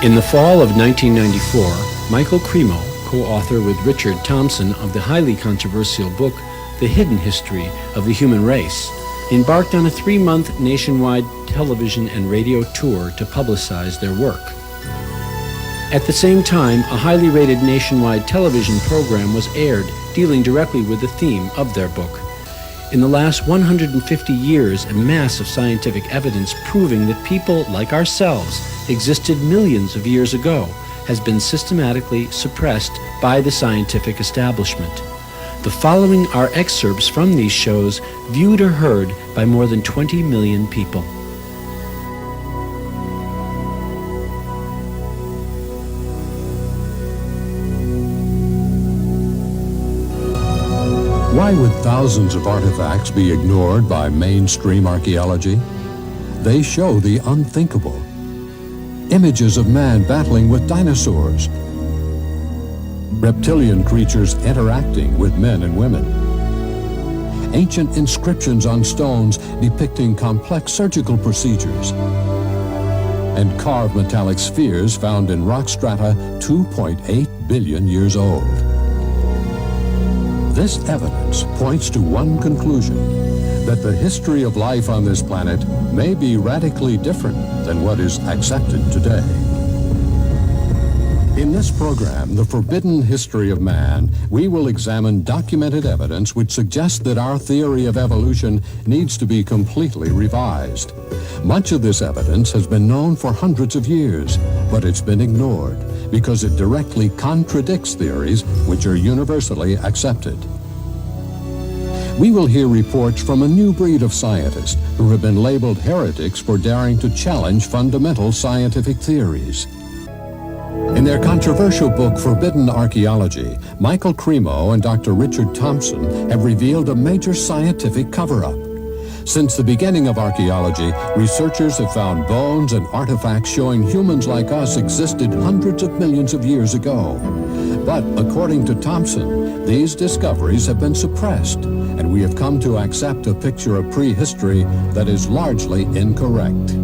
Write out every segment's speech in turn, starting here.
In the fall of 1994, Michael Cremo, co-author with Richard Thompson of the highly controversial book, The Hidden History of the Human Race, embarked on a 3-month nationwide television and radio tour to publicize their work. At the same time, a highly rated nationwide television program was aired dealing directly with the theme of their book. In the last 150 years, a mass of scientific evidence proving that people like ourselves existed millions of years ago has been systematically suppressed by the scientific establishment. The following are excerpts from these shows viewed or heard by more than 20 million people. Why would thousands of artifacts be ignored by mainstream archaeology? They show the unthinkable. Images of man battling with dinosaurs. Reptilian creatures interacting with men and women. Ancient inscriptions on stones depicting complex surgical procedures. And carved metallic spheres found in rock strata 2.8 billion years old. This evidence points to one conclusion, that the history of life on this planet may be radically different than what is accepted today. In this program, The Forbidden History of Man, we will examine documented evidence which suggests that our theory of evolution needs to be completely revised. Much of this evidence has been known for hundreds of years, but it's been ignored because it directly contradicts theories which are universally accepted. We will hear reports from a new breed of scientists who have been labeled heretics for daring to challenge fundamental scientific theories. In their controversial book, Forbidden Archaeology, Michael Cremo and Dr. Richard Thompson have revealed a major scientific cover-up. Since the beginning of archaeology, researchers have found bones and artifacts showing humans like us existed hundreds of millions of years ago. But according to Thompson, these discoveries have been suppressed, and we have come to accept a picture of prehistory that is largely incorrect.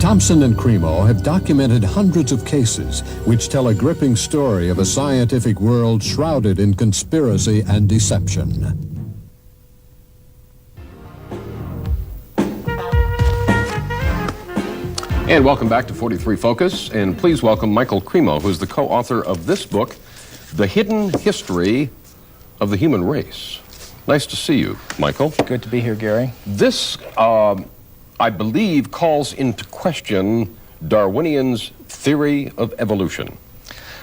Thompson and Cremo have documented hundreds of cases which tell a gripping story of a scientific world shrouded in conspiracy and deception. And welcome back to 43 Focus, and please welcome Michael Cremo, who's the co-author of this book, The Hidden History of the Human Race. Nice to see you, Michael. Good to be here, Gary. This, I believe, calls into question Darwinian's theory of evolution.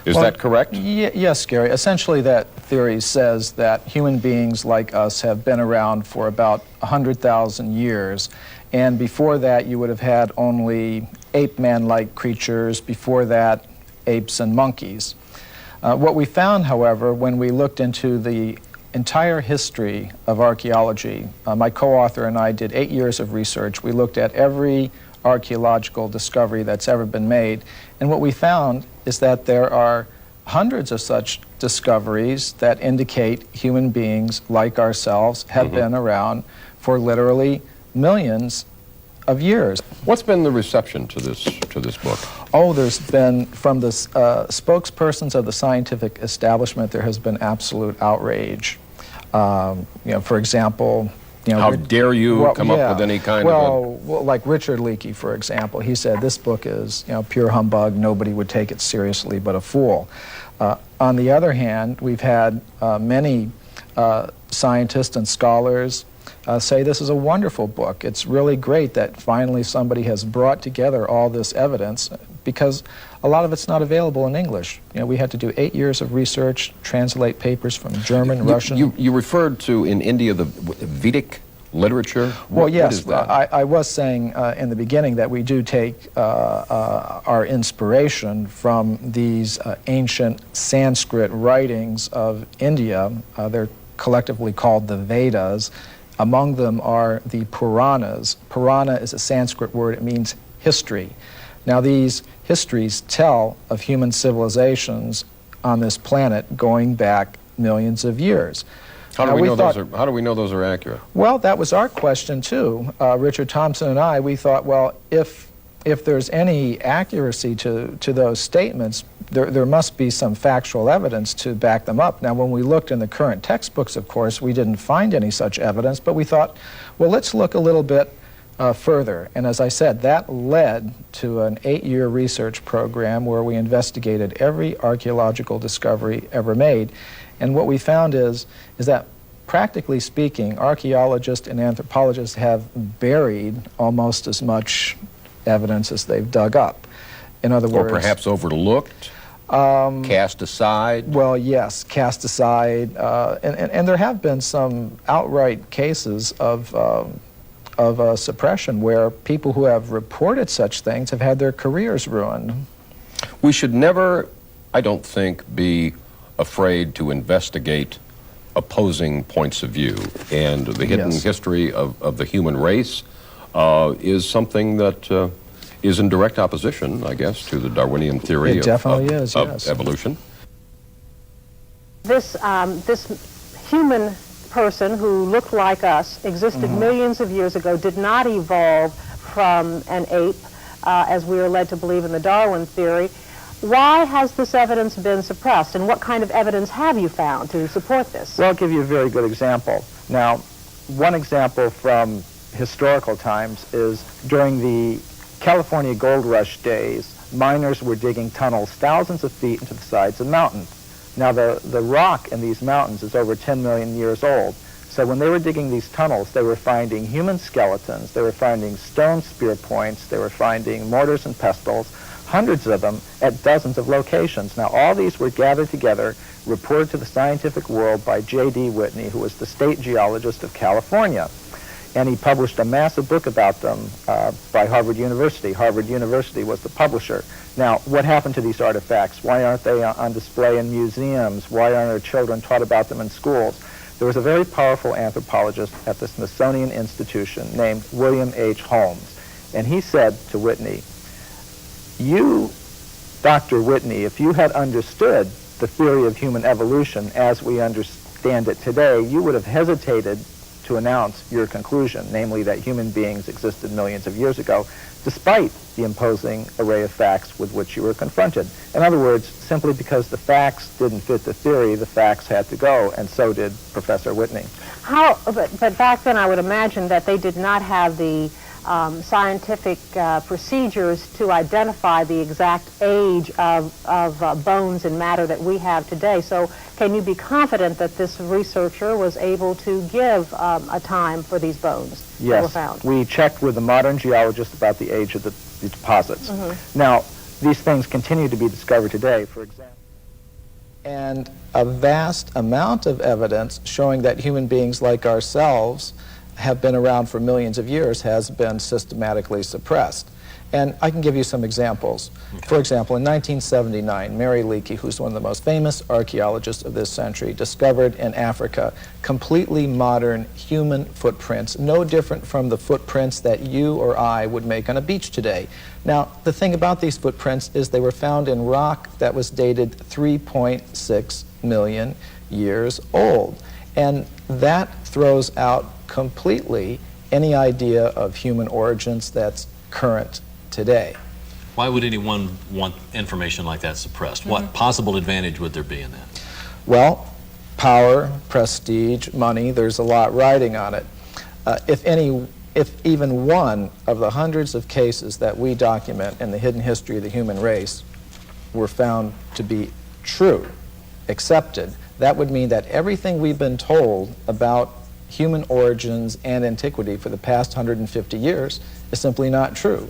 Is that correct? Yes, Gary. Essentially, that theory says that human beings like us have been around for about 100,000 years. And before that, you would have had only ape-man-like creatures. Before that, apes and monkeys. What we found, however, when we looked into the entire history of archaeology, my co-author and I did 8 years of research. We looked at every archaeological discovery that's ever been made. And what we found is that there are hundreds of such discoveries that indicate human beings like ourselves have been around for literally millions of years. What's been the reception to this book? Oh, there's been, from the spokespersons of the scientific establishment, there has been absolute outrage. For example, how dare you come up with any kind of well, like Richard Leakey, for example, he said this book is pure humbug, nobody would take it seriously but a fool. On the other hand, we've had many scientists and scholars say this is a wonderful book. It's really great that finally somebody has brought together all this evidence, because a lot of it's not available in English. We had to do 8 years of research, translate papers from German, Russian. You referred to in India the Vedic literature? Well, yes. What is that? I was saying in the beginning that we do take our inspiration from these ancient Sanskrit writings of India. They're collectively called the Vedas. Among them are the Puranas. Purana is a Sanskrit word. It means history. Now, these histories tell of human civilizations on this planet going back millions of years. How do we know those are accurate? Well, that was our question too. Richard Thompson and I, we thought, well, if if there's any accuracy to those statements, there must be some factual evidence to back them up. Now, when we looked in the current textbooks, of course, we didn't find any such evidence, but we thought, well, let's look a little bit further. And as I said, that led to an 8-year research program where we investigated every archaeological discovery ever made. And what we found is that, practically speaking, archaeologists and anthropologists have buried almost as much evidence as they've dug up. In other words... Or perhaps overlooked, cast aside? Well, yes, cast aside. And there have been some outright cases of suppression where people who have reported such things have had their careers ruined. We should never, I don't think, be afraid to investigate opposing points of view. And the hidden history of the human race is something that is in direct opposition, I guess, to the Darwinian theory of evolution. This human person who looked like us, existed millions of years ago, did not evolve from an ape, as we are led to believe in the Darwin theory. Why has this evidence been suppressed, and what kind of evidence have you found to support this? Well, I'll give you a very good example. Now, one example from historical times is during the California gold rush days, miners were digging tunnels thousands of feet into the sides of mountains. Now, the rock in these mountains is over 10 million years old. So when they were digging these tunnels, they were finding human skeletons, they were finding stone spear points, they were finding mortars and pestles, hundreds of them at dozens of locations. Now, all these were gathered together, reported to the scientific world by J.D. Whitney, who was the state geologist of California. And he published a massive book about them by Harvard University. Harvard University was the publisher. Now, what happened to these artifacts? Why aren't they on display in museums? Why aren't our children taught about them in schools? There was a very powerful anthropologist at the Smithsonian Institution named William H. Holmes. And he said to Whitney, you, Dr. Whitney, if you had understood the theory of human evolution as we understand it today, you would have hesitated to announce your conclusion, namely that human beings existed millions of years ago, despite the imposing array of facts with which you were confronted. In other words, simply because the facts didn't fit the theory, the facts had to go, and so did Professor Whitney. But back then I would imagine that they did not have the scientific procedures to identify the exact age of bones and matter that we have today. So can you be confident that this researcher was able to give a time for these bones that were found? Yes, we checked with the modern geologists about the age of the deposits. Now, these things continue to be discovered today, for example. And a vast amount of evidence showing that human beings like ourselves have been around for millions of years has been systematically suppressed. And I can give you some examples. Okay. For example, in 1979, Mary Leakey, who's one of the most famous archaeologists of this century, discovered in Africa completely modern human footprints, no different from the footprints that you or I would make on a beach today. Now, the thing about these footprints is they were found in rock that was dated 3.6 million years old. And that throws out completely any idea of human origins that's current today. Why would anyone want information like that suppressed? What possible advantage would there be in that? Well, power, prestige, money, there's a lot riding on it. If even one of the hundreds of cases that we document in the hidden history of the human race were found to be true, accepted, that would mean that everything we've been told about human origins and antiquity for the past 150 years is simply not true.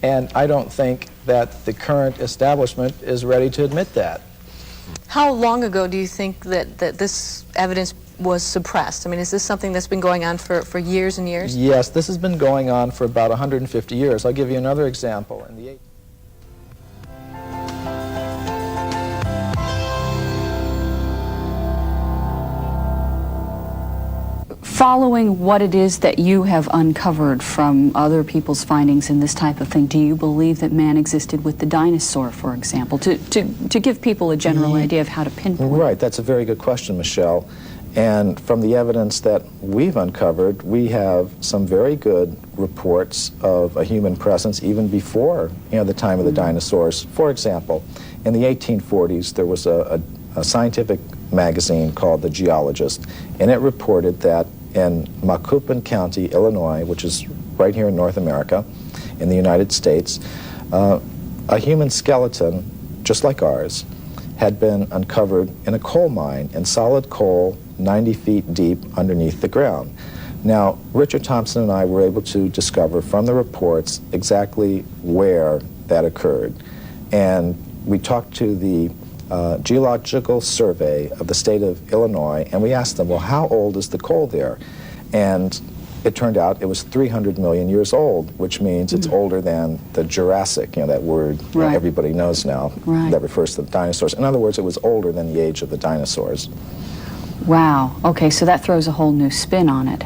And I don't think that the current establishment is ready to admit that. How long ago do you think that this evidence was suppressed? I mean, is this something that's been going on for years and years? Yes, this has been going on for about 150 years. I'll give you another example. In the Following what it is that you have uncovered from other people's findings in this type of thing, do you believe that man existed with the dinosaur, for example, to give people a general idea of how to pinpoint? Right, that's a very good question, Michelle. And from the evidence that we've uncovered, we have some very good reports of a human presence even before, the time of the dinosaurs. For example, in the 1840s, there was a scientific magazine called The Geologist, and it reported that in Macoupin County, Illinois, which is right here in North America, in the United States, a human skeleton, just like ours, had been uncovered in a coal mine, in solid coal, 90 feet deep underneath the ground. Now, Richard Thompson and I were able to discover from the reports exactly where that occurred. And we talked to the Geological Survey of the state of Illinois, and we asked them, well, how old is the coal there? And it turned out it was 300 million years old, which means it's older than the Jurassic, that word everybody knows now, that refers to the dinosaurs. In other words, it was older than the age of the dinosaurs. Wow. Okay, so that throws a whole new spin on it.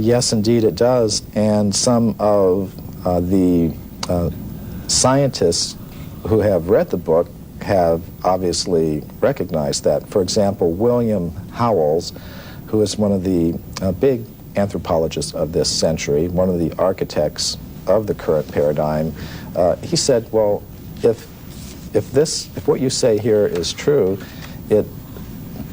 Yes, indeed it does. And some of the scientists who have read the book have obviously recognized that. For example, William Howells, who is one of the big anthropologists of this century, one of the architects of the current paradigm, he said, well, if what you say here is true, it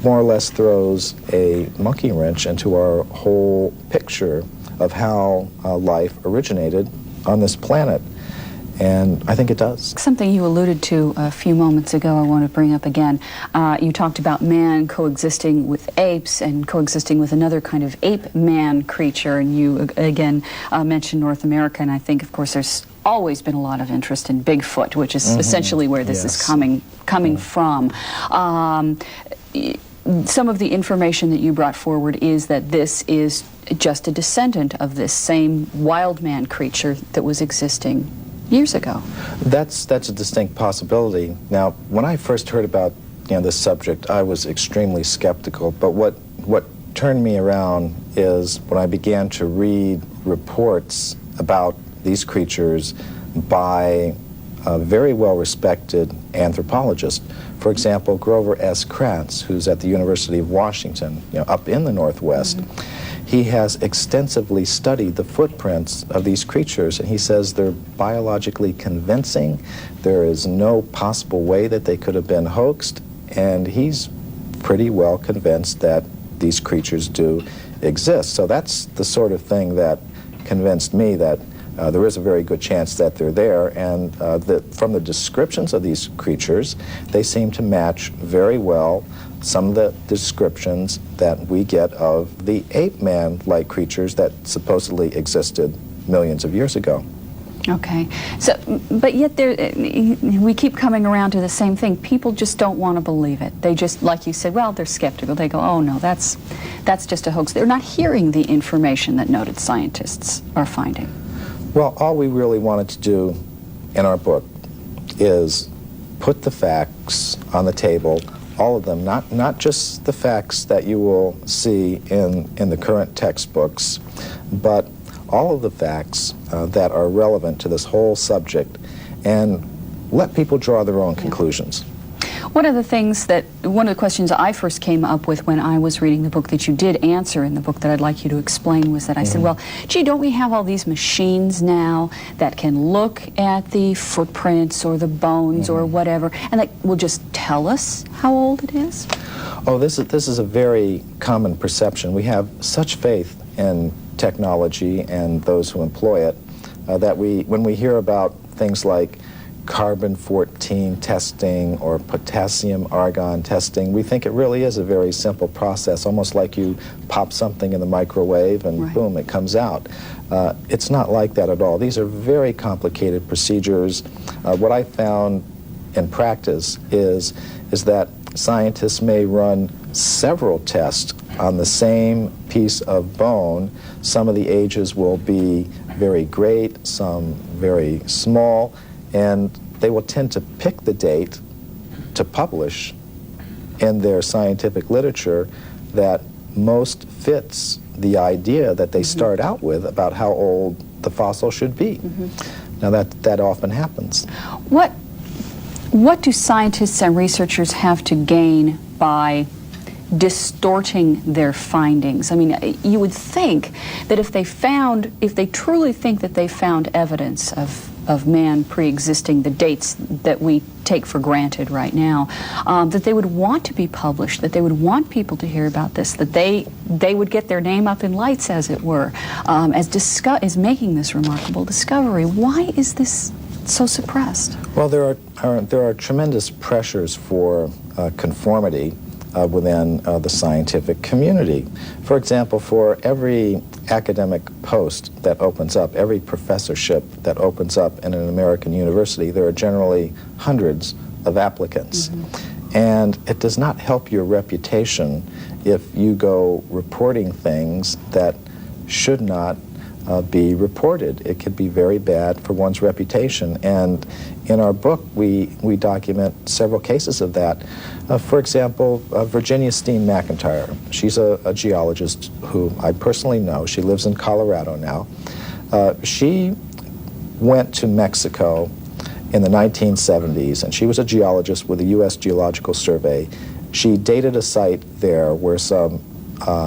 more or less throws a monkey wrench into our whole picture of how life originated on this planet. And I think it does. Something you alluded to a few moments ago I want to bring up again. You talked about man coexisting with apes and coexisting with another kind of ape-man creature, and you again mentioned North America, and I think, of course, there's always been a lot of interest in Bigfoot, which is essentially where this is coming from. Some of the information that you brought forward is that this is just a descendant of this same wild man creature that was existing years ago. That's a distinct possibility. Now, when I first heard about this subject, I was extremely skeptical. But what turned me around is when I began to read reports about these creatures by very well-respected anthropologists. For example, Grover S. Krantz, who's at the University of Washington, up in the Northwest. He has extensively studied the footprints of these creatures, and he says they're biologically convincing. There is no possible way that they could have been hoaxed, and he's pretty well convinced that these creatures do exist. So that's the sort of thing that convinced me that there is a very good chance that they're there, and from the descriptions of these creatures, they seem to match very well some of the descriptions that we get of the ape-man-like creatures that supposedly existed millions of years ago. Okay, so, but yet we keep coming around to the same thing. People just don't want to believe it. They just, like you said, well, they're skeptical. They go, oh no, that's just a hoax. They're not hearing the information that noted scientists are finding. Well, all we really wanted to do in our book is put the facts on the table, all of them, not just the facts that you will see in the current textbooks, but all of the facts that are relevant to this whole subject, and let people draw their own conclusions. One of the questions I first came up with when I was reading the book that you did answer in the book that I'd like you to explain was that I said, well, gee, don't we have all these machines now that can look at the footprints or the bones or whatever, and that will just tell us how old it is? Oh, this is a very common perception. We have such faith in technology and those who employ it that when we hear about things like carbon-14 testing or potassium-argon testing, we think it really is a very simple process, almost like you pop something in the microwave and boom, it comes out. It's not like that at all. These are very complicated procedures. What I found in practice is that scientists may run several tests on the same piece of bone. Some of the ages will be very great, some very small, and they will tend to pick the date to publish in their scientific literature that most fits the idea that they start out with about how old the fossil should be. Now that often happens. What do scientists and researchers have to gain by distorting their findings? I mean, you would think that if they truly think that they found evidence of man pre-existing the dates that we take for granted right now, that they would want to be published, that they would want people to hear about this, that they would get their name up in lights, as it were, as making this remarkable discovery. Why is this so suppressed? Well, there are tremendous pressures for conformity within the scientific community. For example, for every academic post that opens up, every professorship that opens up in an American university, there are generally hundreds of applicants. Mm-hmm. And it does not help your reputation if you go reporting things that should not be reported. It could be very bad for one's reputation. And in our book, we document several cases of that. For example, Virginia Steen McIntyre. She's a geologist who I personally know. She lives in Colorado now. She went to Mexico in the 1970s, and she was a geologist with the U.S. Geological Survey. She dated a site there where some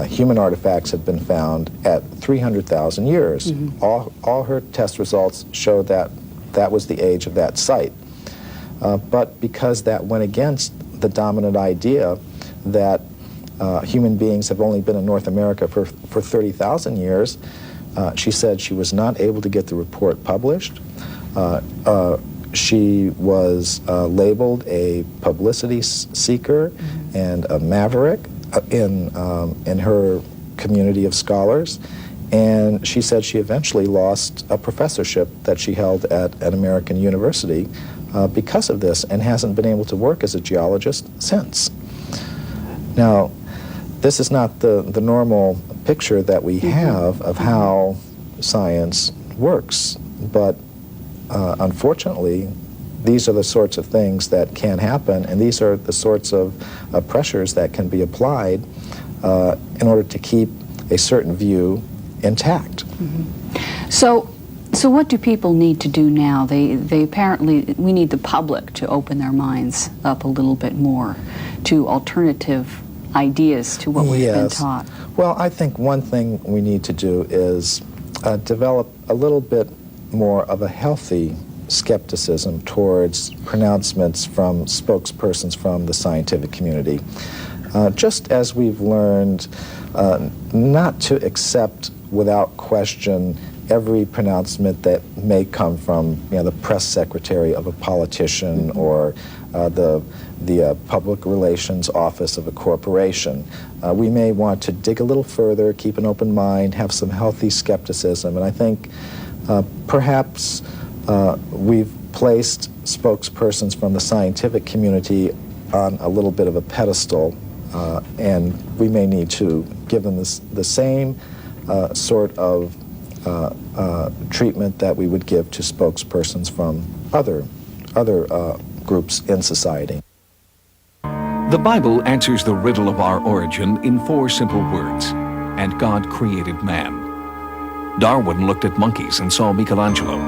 human artifacts had been found at 300,000 years. Mm-hmm. All her test results showed that that was the age of that site. But because that went against the dominant idea that human beings have only been in North America for 30,000 years, she said she was not able to get the report published. She was labeled a publicity seeker mm-hmm. and a maverick in her community of scholars, and she said she eventually lost a professorship that she held at an American university because of this, and hasn't been able to work as a geologist since. Now, this is not the normal picture that we have of how science works, but unfortunately, these are the sorts of things that can happen, and these are the sorts of pressures that can be applied in order to keep a certain view intact. Mm-hmm. So what do people need to do now? They apparently, we need the public to open their minds up a little bit more to alternative ideas to what we've been taught. Well, I think one thing we need to do is develop a little bit more of a healthy skepticism towards pronouncements from spokespersons from the scientific community. Just as we've learned not to accept without question every pronouncement that may come from the press secretary of a politician mm-hmm. or the public relations office of a corporation. We may want to dig a little further, keep an open mind, have some healthy skepticism, and I think perhaps we've placed spokespersons from the scientific community on a little bit of a pedestal, and we may need to give them the same sort of treatment that we would give to spokespersons from other groups in society. The Bible answers the riddle of our origin in 4 simple words: and God created man. Darwin looked at monkeys and saw Michelangelo.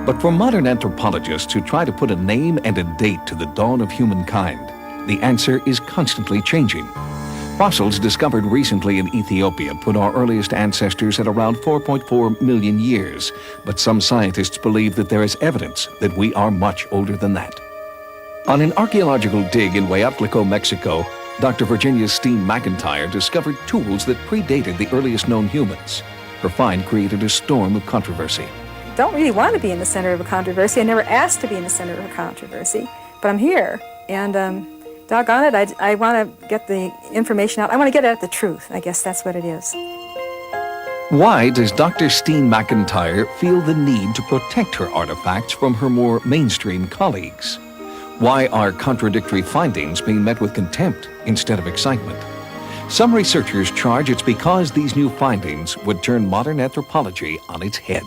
But for modern anthropologists who try to put a name and a date to the dawn of humankind, the answer is constantly changing. Fossils discovered recently in Ethiopia put our earliest ancestors at around 4.4 million years, but some scientists believe that there is evidence that we are much older than that. On an archaeological dig in Hueyatlico, Mexico, Dr. Virginia Steen McIntyre discovered tools that predated the earliest known humans. Her find created a storm of controversy. Don't really want to be in the center of a controversy. I never asked to be in the center of a controversy, but I'm here, and doggone it, I want to get the information out. I want to get at the truth. I guess that's what it is. Why does Dr. Steen McIntyre feel the need to protect her artifacts from her more mainstream colleagues? Why are contradictory findings being met with contempt instead of excitement? Some researchers charge it's because these new findings would turn modern anthropology on its head.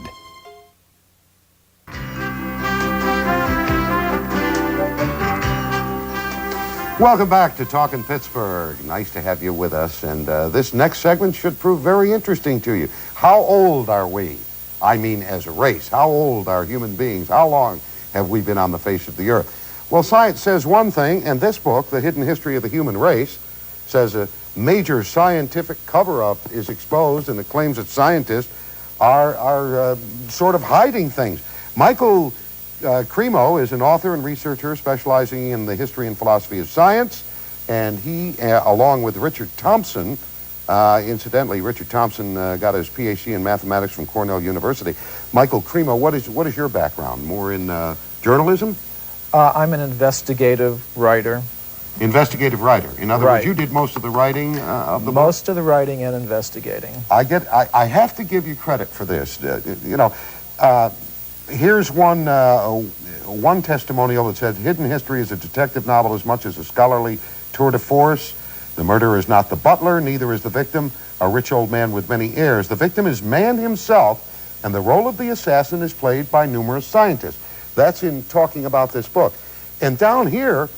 Welcome back to Talkin' Pittsburgh. Nice to have you with us, and this next segment should prove very interesting to you. How old are we? I mean, as a race. How old are human beings? How long have we been on the face of the earth? Well, science says one thing, and this book, The Hidden History of the Human Race, says major scientific cover-up is exposed, and it claims that scientists are sort of hiding things. Michael Cremo is an author and researcher specializing in the history and philosophy of science, and he, along with Richard Thompson, incidentally, Richard Thompson got his PhD in mathematics from Cornell University. Michael Cremo, what is your background? More in journalism? I'm an investigative writer. Investigative writer. In other Right. words, you did most of the writing of the book? Most of the writing and investigating. I have to give you credit for this. Here's one testimonial that says, Hidden History is a detective novel as much as a scholarly tour de force. The murderer is not the butler, neither is the victim, a rich old man with many heirs. The victim is man himself, and the role of the assassin is played by numerous scientists. That's in talking about this book. And down here,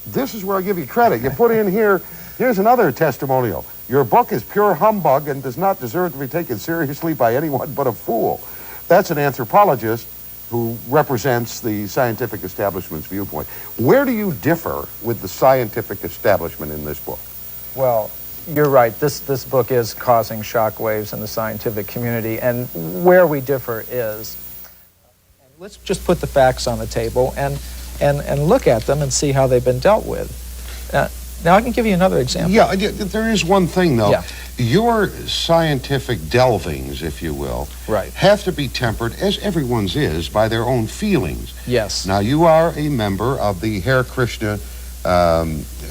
this is where I give you credit. You put in here, here's another testimonial. Your book is pure humbug and does not deserve to be taken seriously by anyone but a fool. That's an anthropologist who represents the scientific establishment's viewpoint. Where do you differ with the scientific establishment in this book? Well, you're right. This book is causing shockwaves in the scientific community, and where we differ is, let's just put the facts on the table and look at them and see how they've been dealt with. Now, I can give you another example. Yeah, there is one thing, though. Yeah. Your scientific delvings, if you will, Right. have to be tempered, as everyone's is, by their own feelings. Yes. Now, you are a member of the Hare Krishna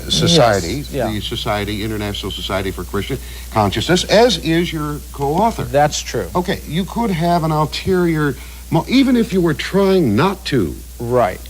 Society, Yes, yeah. the International Society for Christian Consciousness, as is your co-author. That's true. Okay, you could have an ulterior, even if you were trying not to. Right.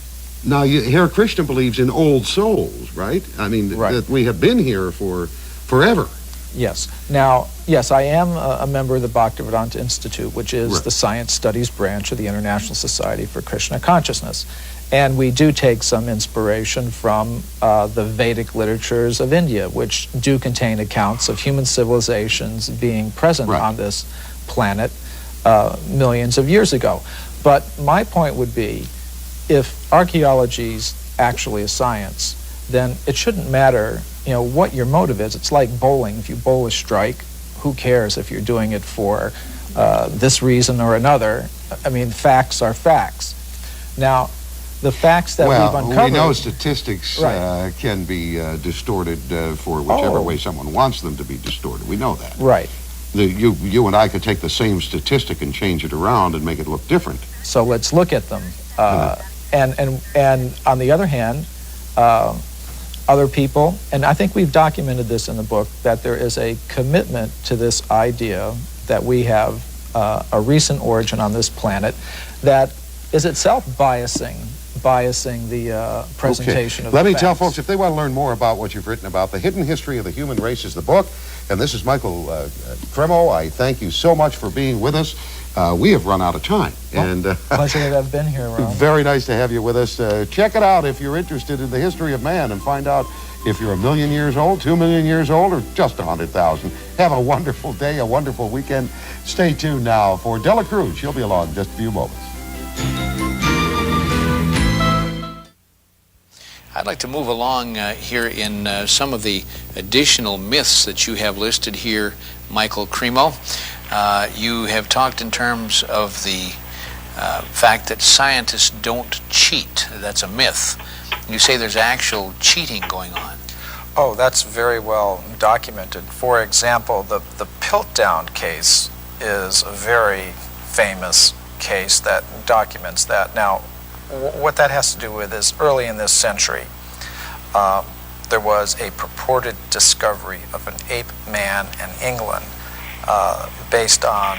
Now, Hare Krishna believes in old souls, right? I mean, Right. that we have been here for forever. Yes. Now, yes, I am a member of the Bhaktivedanta Institute, which is Right. the science studies branch of the International Society for Krishna Consciousness. And we do take some inspiration from the Vedic literatures of India, which do contain accounts of human civilizations being present Right. on this planet millions of years ago. But my point would be, if archaeology is actually a science, then it shouldn't matter, what your motive is. It's like bowling. If you bowl a strike, who cares if you're doing it for this reason or another? I mean, facts are facts. Now, the facts that we've uncovered... we know statistics Right. can be distorted for whichever Oh. way someone wants them to be distorted. We know that. Right. You and I could take the same statistic and change it around and make it look different. So let's look at them. And on the other hand, other people, and I think we've documented this in the book, that there is a commitment to this idea that we have a recent origin on this planet that is itself biasing the presentation of Let the me tell facts. folks, if they want to learn more about what you've written about, The Hidden History of the Human Race is the book. And this is Michael Cremo. I thank you so much for being with us. We have run out of time. Pleasure to have been here, Ron. Very nice to have you with us. Check it out if you're interested in the history of man and find out if you're 1 million years old, 2 million years old, or just 100,000. Have a wonderful day, a wonderful weekend. Stay tuned now for Dela Cruz. She'll be along in just a few moments. I'd like to move along here in some of the additional myths that you have listed here, Michael Cremo. You have talked in terms of the fact that scientists don't cheat. That's a myth. You say there's actual cheating going on. Oh, that's very well documented. For example, the Piltdown case is a very famous case that documents that. Now, what that has to do with is early in this century, there was a purported discovery of an ape man in England based on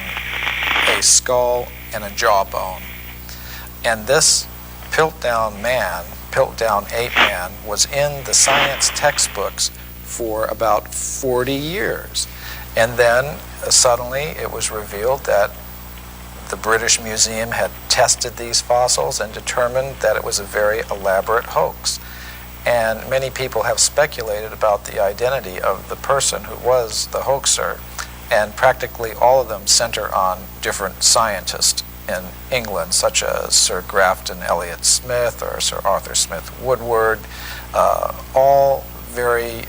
a skull and a jawbone. And this Piltdown ape man, was in the science textbooks for about 40 years. And then suddenly it was revealed that the British Museum had tested these fossils and determined that it was a very elaborate hoax. And many people have speculated about the identity of the person who was the hoaxer, and practically all of them center on different scientists in England, such as Sir Grafton Elliott Smith or Sir Arthur Smith Woodward, all very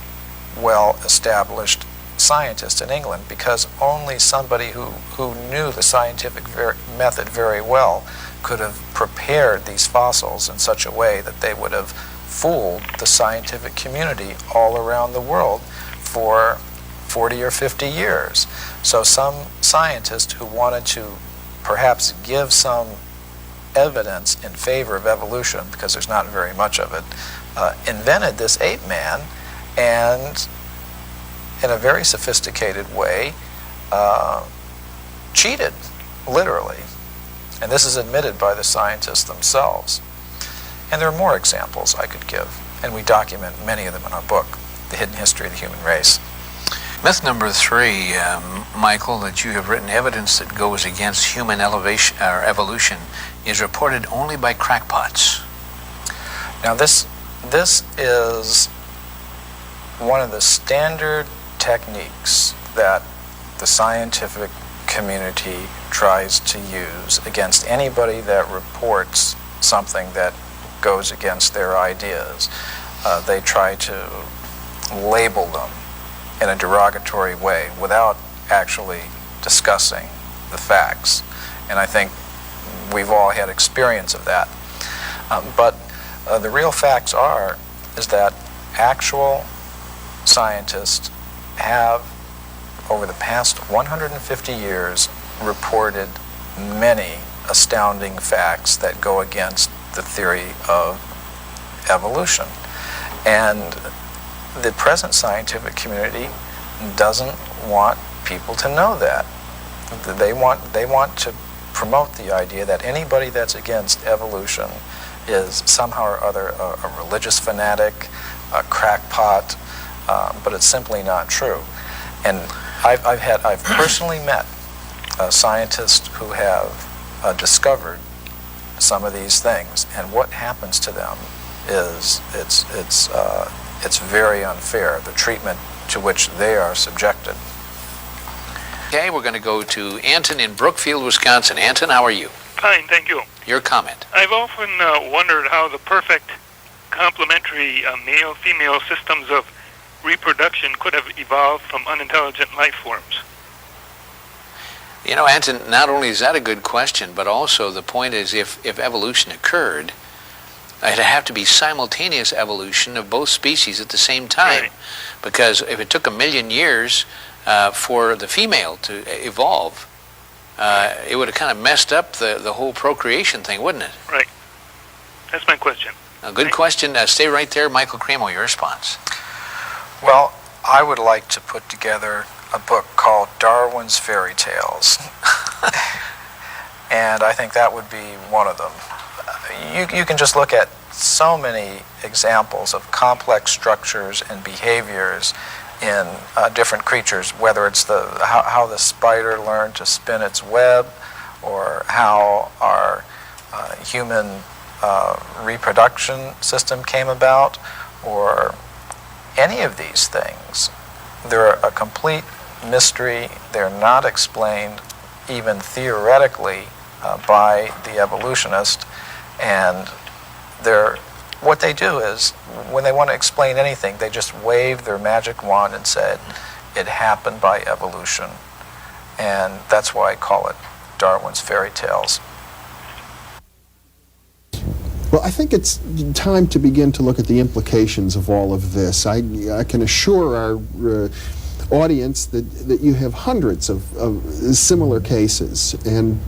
well-established scientist in England, because only somebody who knew the scientific method very well could have prepared these fossils in such a way that they would have fooled the scientific community all around the world for 40 or 50 years. So some scientist who wanted to perhaps give some evidence in favor of evolution, because there's not very much of it, invented this ape man, and in a very sophisticated way cheated, literally. And this is admitted by the scientists themselves. And there are more examples I could give, and we document many of them in our book, The Hidden History of the Human Race. Myth number 3, Michael, that you have written, evidence that goes against human evolution is reported only by crackpots. Now this is one of the standard techniques that the scientific community tries to use against anybody that reports something that goes against their ideas. They try to label them in a derogatory way without actually discussing the facts. And I think we've all had experience of that. But the real facts is that actual scientists have, over the past 150 years, reported many astounding facts that go against the theory of evolution. And the present scientific community doesn't want people to know that. They want to promote the idea that anybody that's against evolution is somehow or other a religious fanatic, a crackpot, but it's simply not true. And I've personally met scientists who have discovered some of these things, and what happens to them is it's very unfair, the treatment to which they are subjected. Okay, we're going to go to Anton in Brookfield, Wisconsin. Anton, how are you? Fine, thank you. Your comment. I've often wondered how the perfect complementary male-female systems of reproduction could have evolved from unintelligent life forms. You know, Anton, not only is that a good question, but also the point is if evolution occurred, it'd have to be simultaneous evolution of both species at the same time. Right. Because if it took 1 million years for the female to evolve, it would have kind of messed up the whole procreation thing, wouldn't it? Right. That's my question. A good question. Stay right there. Michael Cremo, your response. Well, I would like to put together a book called Darwin's Fairy Tales. And I think that would be one of them. You can just look at so many examples of complex structures and behaviors in different creatures, whether it's how the spider learned to spin its web, or how our human reproduction system came about, or any of these things. They're a complete mystery. They're not explained even theoretically by the evolutionist, and what they do is, when they want to explain anything, they just wave their magic wand and said, it happened by evolution. And that's why I call it Darwin's Fairy Tales. Well, I think it's time to begin to look at the implications of all of this. I can assure our audience that you have hundreds of similar cases, and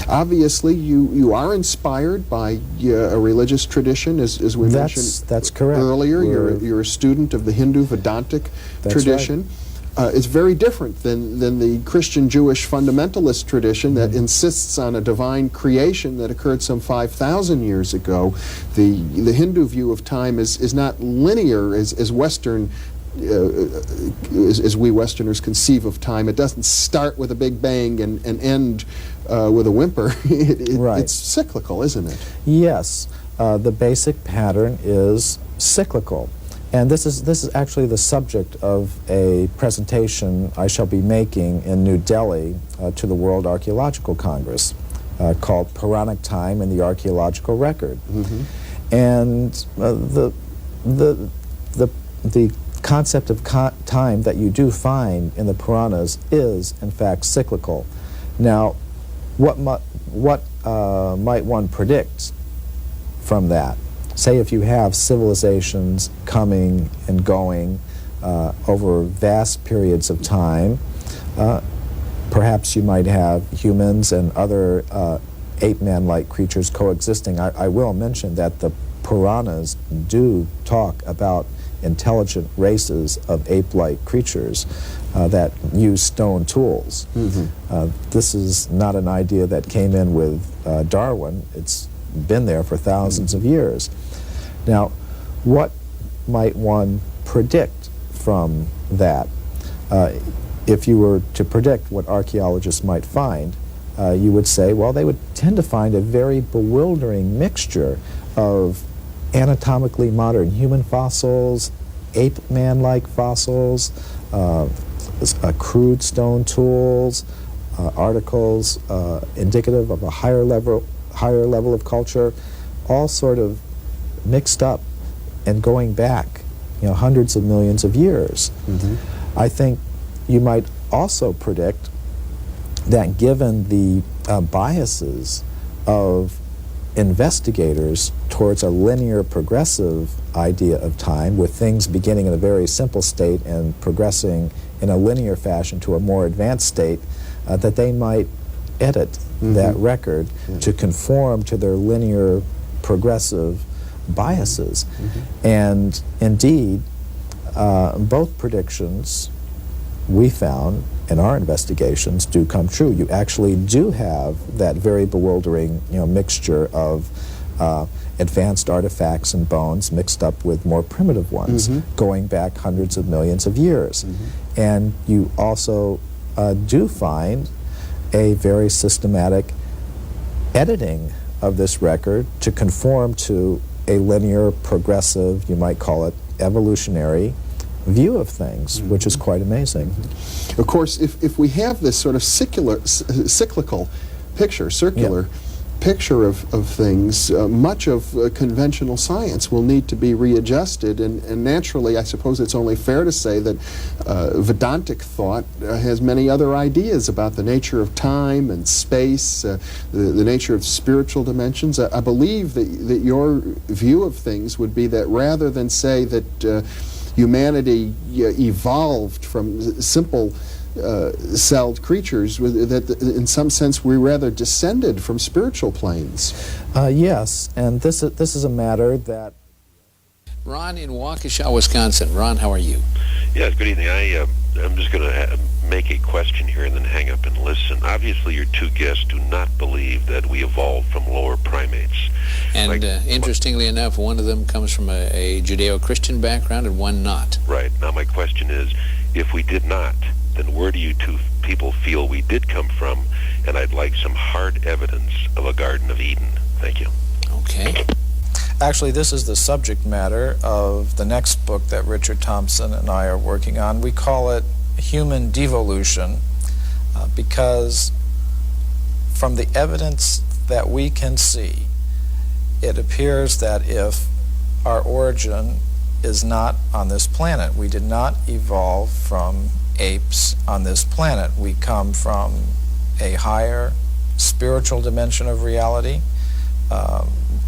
obviously you are inspired by a religious tradition, as we mentioned. That's correct. Earlier. You're a student of the Hindu Vedantic tradition. Right. It's very different than the Christian Jewish fundamentalist tradition that insists on a divine creation that occurred some 5,000 years ago. The Hindu view of time is not linear as Western, as we Westerners conceive of time. It doesn't start with a big bang and end with a whimper. Right. It's cyclical, isn't it? Yes. The basic pattern is cyclical. And this is actually the subject of a presentation I shall be making in New Delhi to the World Archaeological Congress called Puranic Time in the Archaeological Record. Mm-hmm. And the concept of time that you do find in the Puranas is, in fact, cyclical. Now, what might one predict from that? Say if you have civilizations coming and going over vast periods of time, perhaps you might have humans and other ape-man-like creatures coexisting. I will mention that the Puranas do talk about intelligent races of ape-like creatures that use stone tools. This is not an idea that came in with Darwin. It's been there for thousands of years. Now, what might one predict from that? If you were to predict what archaeologists might find, you would say, well, they would tend to find a very bewildering mixture of anatomically modern human fossils, ape-man-like fossils, crude stone tools, articles indicative of a higher level of culture, all sort of mixed up and going back, hundreds of millions of years. I think you might also predict that given the biases of investigators towards a linear progressive idea of time, with things beginning in a very simple state and progressing in a linear fashion to a more advanced state, that they might edit that record to conform to their linear progressive biases. And indeed, both predictions we found in our investigations do come true. You actually do have that very bewildering mixture of advanced artifacts and bones mixed up with more primitive ones going back hundreds of millions of years. And you also do find a very systematic editing of this record to conform to a linear, progressive, you might call it evolutionary view of things, which is quite amazing. Of course, if we have this sort of cyclical picture, circular picture of things, much of conventional science will need to be readjusted, and naturally, I suppose it's only fair to say that Vedantic thought has many other ideas about the nature of time and space, the nature of spiritual dimensions. I believe that your view of things would be that rather than say that humanity evolved from simple celled creatures, that in some sense we rather descended from spiritual planes. Yes, and this is a matter that... Ron in Waukesha, Wisconsin. Ron, how are you? Yes, good evening. I'm just going to make a question here and then hang up and listen. Obviously, your two guests do not believe that we evolved from lower primates. And interestingly enough, one of them comes from a Judeo-Christian background and one not. Right. Now, my question is, if we did not, then where do you two people feel we did come from? And I'd like some hard evidence of a Garden of Eden. Thank you. Okay. Actually, this is the subject matter of the next book that Richard Thompson and I are working on. We call it Human Devolution because from the evidence that we can see, it appears that if our origin is not on this planet, we did not evolve from apes on this planet. We come from a higher spiritual dimension of reality.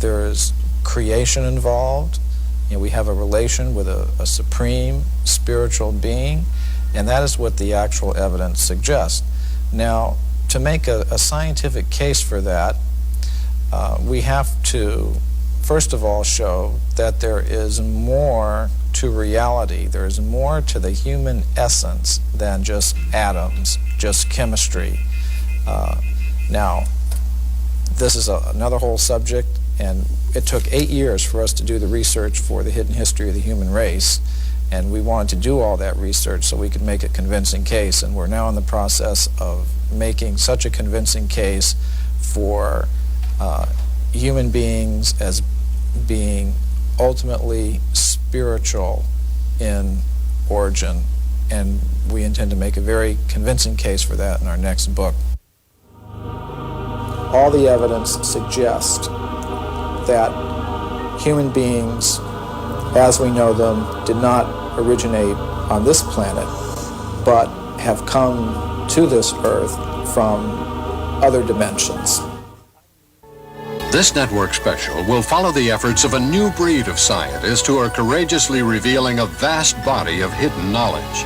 There is creation involved. We have a relation with a supreme spiritual being, and that is what the actual evidence suggests. Now, to make a scientific case for that, we have to, first of all, show that there is more to reality. There is more to the human essence than just atoms, just chemistry. Now, this is another whole subject, and it took 8 years for us to do the research for the hidden history of the human race, and we wanted to do all that research so we could make a convincing case, and we're now in the process of making such a convincing case for human beings as being ultimately spiritual in origin, and we intend to make a very convincing case for that in our next book. All the evidence suggests that human beings, as we know them, did not originate on this planet, but have come to this Earth from other dimensions. This network special will follow the efforts of a new breed of scientists who are courageously revealing a vast body of hidden knowledge.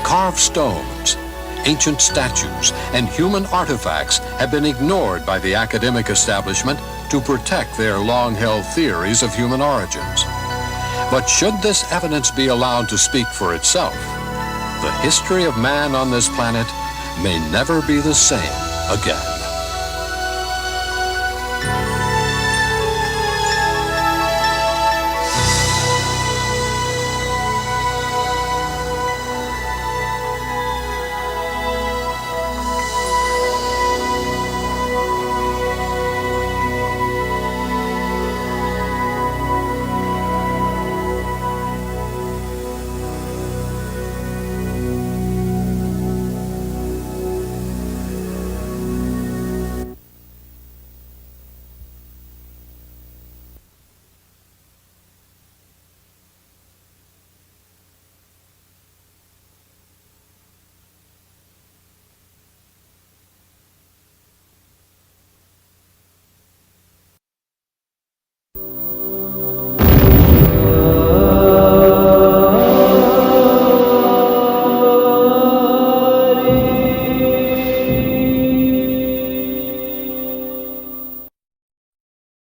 Carved stones, ancient statues, and human artifacts have been ignored by the academic establishment to protect their long-held theories of human origins. But should this evidence be allowed to speak for itself, the history of man on this planet may never be the same again.